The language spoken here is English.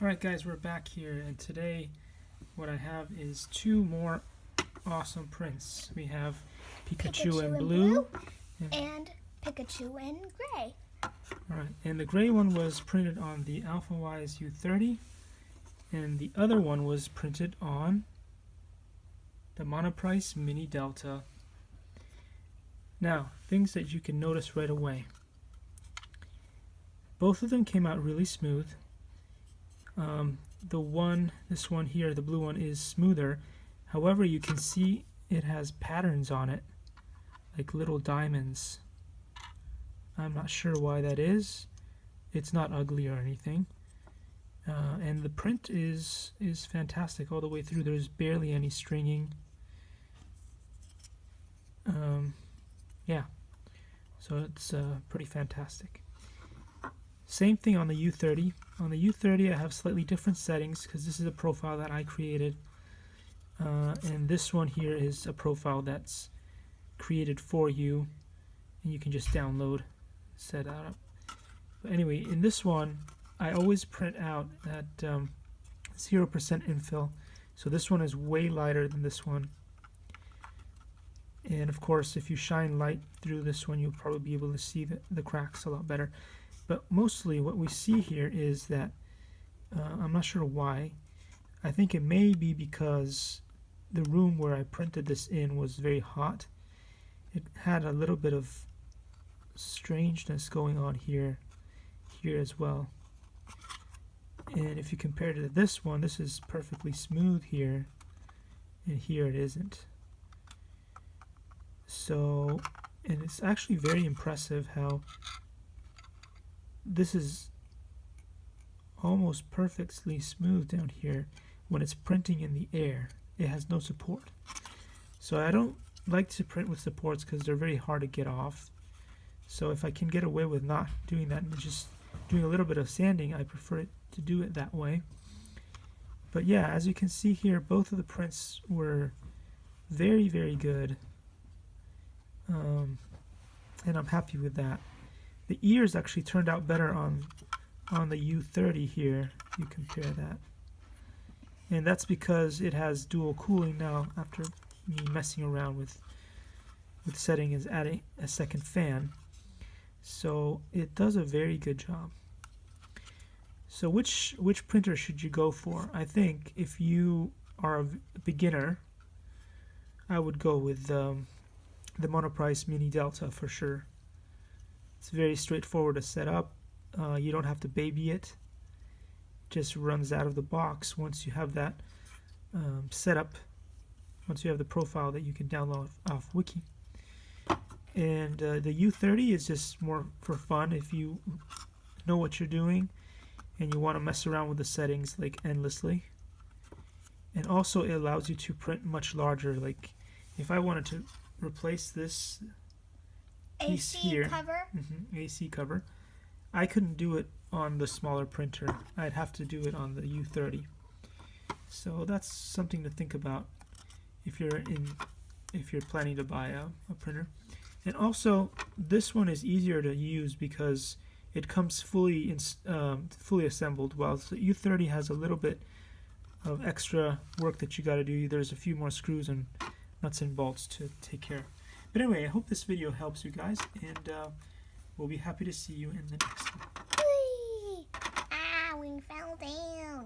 Alright guys, we're back here, and today what I have is two more awesome prints. We have Pikachu in blue and Pikachu in gray. Alright, and the gray one was printed on the Alphawise U30, and the other one was printed on the Monoprice Mini Delta. Now, things that you can notice right away. Both of them came out really smooth. This one here, the blue one, is smoother. However, you can see it has patterns on it, like little diamonds. I'm not sure why that is. It's not ugly or anything. And the print is fantastic all the way through. There's barely any stringing. Yeah, so it's pretty fantastic. Same thing on the U30. On the U30 I have slightly different settings because this is a profile that I created. And this one here is a profile that's created for you, and you can just download, set that up. But anyway, in this one I always print out at 0% infill, so this one is way lighter than this one. And of course, if you shine light through this one, you'll probably be able to see the cracks a lot better. But mostly what we see here is that, I'm not sure why, I think it may be because the room where I printed this in was very hot. It had a little bit of strangeness going on here as well. And if you compare it to this one, this is perfectly smooth here, and here it isn't. So, and it's actually very impressive how this is almost perfectly smooth down here when it's printing in the air. It has no support. So I don't like to print with supports because they're very hard to get off. So if I can get away with not doing that and just doing a little bit of sanding, I prefer it to do it that way. But yeah, as you can see here, both of the prints were very, very good. And I'm happy with that. The ears actually turned out better on the U30 here. You compare that, and that's because it has dual cooling now. After me messing around with setting is adding a second fan, so it does a very good job. So which printer should you go for? I think if you are a beginner, I would go with the Monoprice Mini Delta for sure. It's very straightforward to set up. You don't have to baby it. It just runs out of the box once you have that set up. Once you have the profile that you can download off Wiki. And the U30 is just more for fun if you know what you're doing and you want to mess around with the settings like endlessly. And also it allows you to print much larger. Like if I wanted to replace this piece here, AC cover, I couldn't do it on the smaller printer. I'd have to do it on the U30. So that's something to think about if you're planning to buy a printer. And also, this one is easier to use because it comes fully assembled, while the U30 has a little bit of extra work that you got to do. There's a few more screws and nuts and bolts to take care of. But anyway, I hope this video helps you guys, and we'll be happy to see you in the next one. Whee! Ah, we fell down.